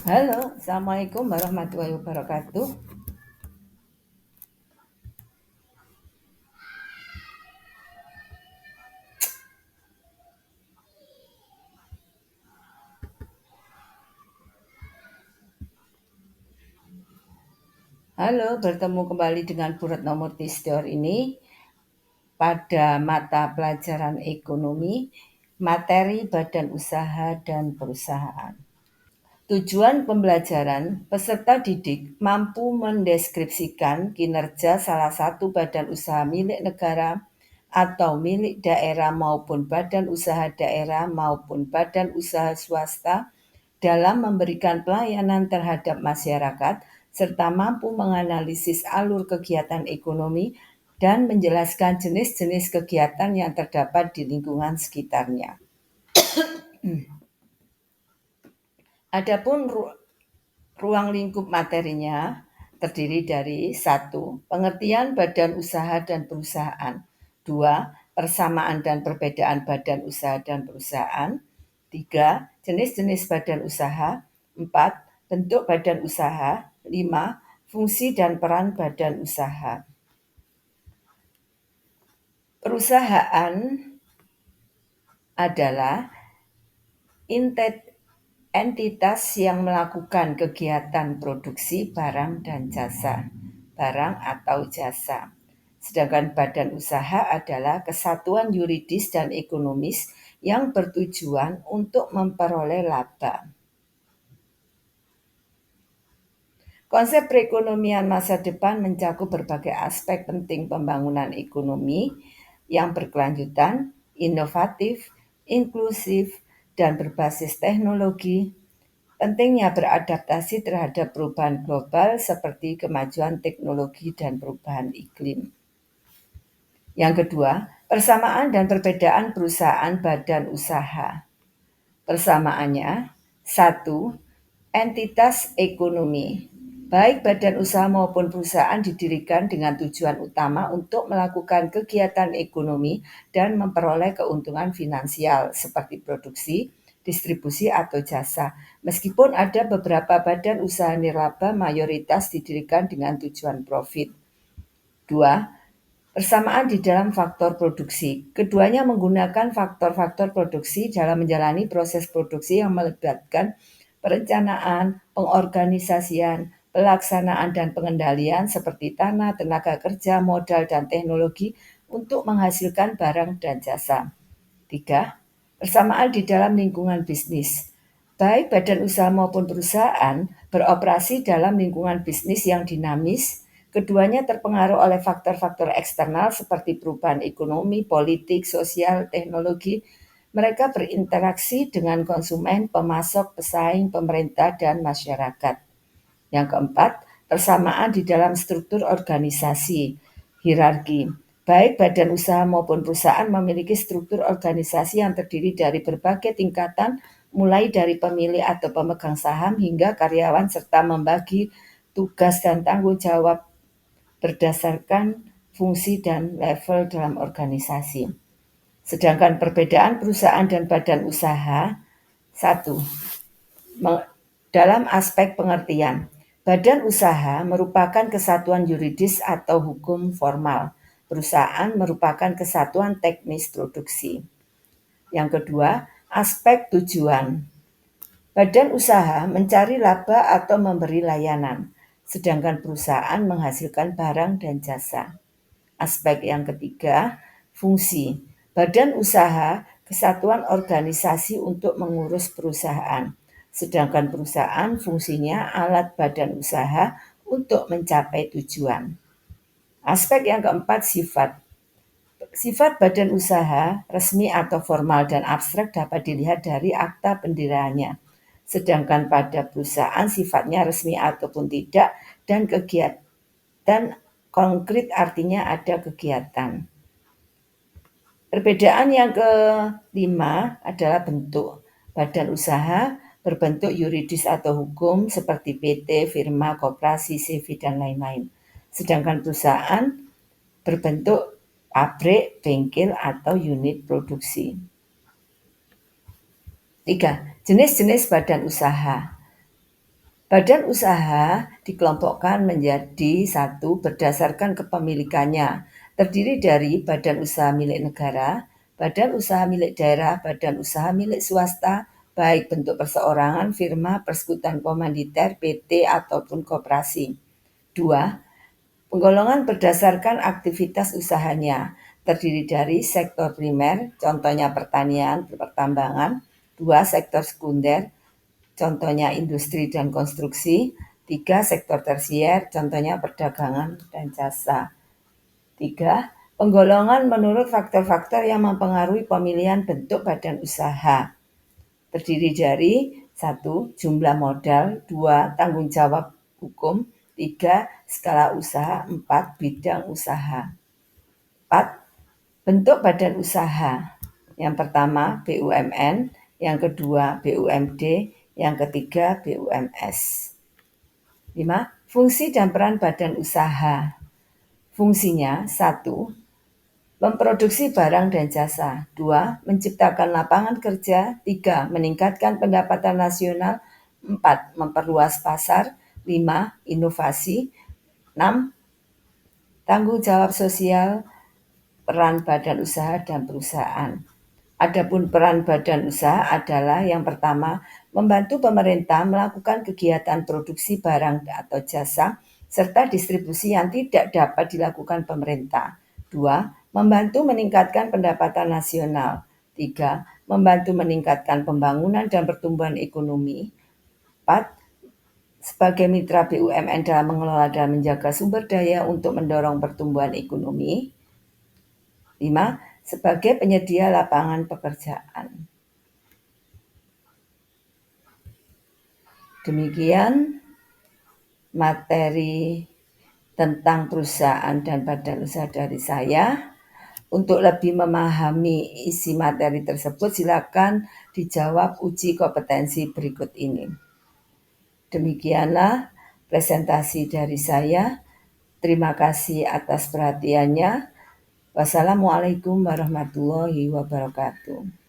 Halo, Assalamualaikum warahmatullahi wabarakatuh. Halo, bertemu kembali dengan Bu Retno Murti Setior ini pada mata pelajaran ekonomi, materi badan usaha dan perusahaan. Tujuan pembelajaran, peserta didik mampu mendeskripsikan kinerja salah satu badan usaha milik negara atau milik daerah maupun badan usaha daerah maupun badan usaha swasta dalam memberikan pelayanan terhadap masyarakat serta mampu menganalisis alur kegiatan ekonomi dan menjelaskan jenis-jenis kegiatan yang terdapat di lingkungan sekitarnya. Adapun ruang lingkup materinya terdiri dari 1. Pengertian badan usaha dan perusahaan. 2. Persamaan dan perbedaan badan usaha dan perusahaan. 3. Jenis-jenis badan usaha. 4. Bentuk badan usaha. 5. Fungsi dan peran badan usaha. Perusahaan adalah entitas yang melakukan kegiatan produksi barang dan jasa, barang atau jasa. Sedangkan badan usaha adalah kesatuan yuridis dan ekonomis yang bertujuan untuk memperoleh laba. Konsep perekonomian masa depan mencakup berbagai aspek penting pembangunan ekonomi yang berkelanjutan, inovatif, inklusif, dan berbasis teknologi. Pentingnya beradaptasi terhadap perubahan global seperti kemajuan teknologi dan perubahan iklim. Yang kedua, persamaan dan perbedaan perusahaan badan usaha. Persamaannya, 1. Entitas ekonomi. Baik badan usaha maupun perusahaan didirikan dengan tujuan utama untuk melakukan kegiatan ekonomi dan memperoleh keuntungan finansial seperti produksi, distribusi atau jasa. Meskipun ada beberapa badan usaha nirlaba mayoritas didirikan dengan tujuan profit. 2. Persamaan di dalam faktor produksi. Keduanya menggunakan faktor-faktor produksi dalam menjalani proses produksi yang melibatkan perencanaan, pengorganisasian, pelaksanaan dan pengendalian seperti tanah, tenaga kerja, modal, dan teknologi untuk menghasilkan barang dan jasa. 3. Persamaan di dalam lingkungan bisnis. Baik badan usaha maupun perusahaan beroperasi dalam lingkungan bisnis yang dinamis. Keduanya terpengaruh oleh faktor-faktor eksternal seperti perubahan ekonomi, politik, sosial, teknologi. Mereka berinteraksi dengan konsumen, pemasok, pesaing, pemerintah, dan masyarakat. Yang keempat, persamaan di dalam struktur organisasi, hierarki. Baik badan usaha maupun perusahaan memiliki struktur organisasi yang terdiri dari berbagai tingkatan, mulai dari pemilik atau pemegang saham hingga karyawan serta membagi tugas dan tanggung jawab berdasarkan fungsi dan level dalam organisasi. Sedangkan perbedaan perusahaan dan badan usaha, 1. Dalam aspek pengertian, badan usaha merupakan kesatuan yuridis atau hukum formal. Perusahaan merupakan kesatuan teknis produksi. Yang kedua, aspek tujuan. Badan usaha mencari laba atau memberi layanan, sedangkan perusahaan menghasilkan barang dan jasa. Aspek yang ketiga, fungsi. Badan usaha kesatuan organisasi untuk mengurus perusahaan, sedangkan perusahaan fungsinya alat badan usaha untuk mencapai tujuan. Aspek yang keempat, sifat. Sifat badan usaha, resmi atau formal dan abstrak dapat dilihat dari akta pendiriannya. Sedangkan pada perusahaan sifatnya resmi ataupun tidak dan kegiatan konkret artinya ada kegiatan. Perbedaan yang kelima adalah bentuk. Badan usaha berbentuk yuridis atau hukum seperti PT, firma, koperasi, CV, dan lain-lain. Sedangkan perusahaan berbentuk pabrik, bengkel, atau unit produksi. 3. Jenis-jenis badan usaha. Badan usaha dikelompokkan menjadi satu berdasarkan kepemilikannya, terdiri dari badan usaha milik negara, badan usaha milik daerah, badan usaha milik swasta, baik bentuk perseorangan, firma, persekutuan komanditer, PT, ataupun koperasi. 2. Penggolongan berdasarkan aktivitas usahanya, terdiri dari sektor primer, contohnya pertanian, pertambangan. 2. Sektor sekunder, contohnya industri dan konstruksi. 3. Sektor tersier, contohnya perdagangan dan jasa. 3. Penggolongan menurut faktor-faktor yang mempengaruhi pemilihan bentuk badan usaha, terdiri dari 1. Jumlah modal. 2. Tanggung jawab hukum. 3. Skala usaha. 4. Bidang usaha. 4. Bentuk badan usaha. Yang pertama BUMN, yang kedua BUMD, yang ketiga BUMS. 5. Fungsi dan peran badan usaha. Fungsinya 1. Memproduksi barang dan jasa. 2. Menciptakan lapangan kerja. 3. Meningkatkan pendapatan nasional. 4. Memperluas pasar. 5. Inovasi. 6. Tanggung jawab sosial, peran badan usaha dan perusahaan. Adapun peran badan usaha adalah yang pertama, membantu pemerintah melakukan kegiatan produksi barang atau jasa serta distribusi yang tidak dapat dilakukan pemerintah. 2. Membantu meningkatkan pendapatan nasional. 3. Membantu meningkatkan pembangunan dan pertumbuhan ekonomi. 4. Sebagai mitra BUMN dalam mengelola dan menjaga sumber daya untuk mendorong pertumbuhan ekonomi. 5. Sebagai penyedia lapangan pekerjaan. Demikian materi tentang perusahaan dan badan usaha dari saya. Untuk lebih memahami isi materi tersebut, silakan dijawab uji kompetensi berikut ini. Demikianlah presentasi dari saya. Terima kasih atas perhatiannya. Wassalamualaikum warahmatullahi wabarakatuh.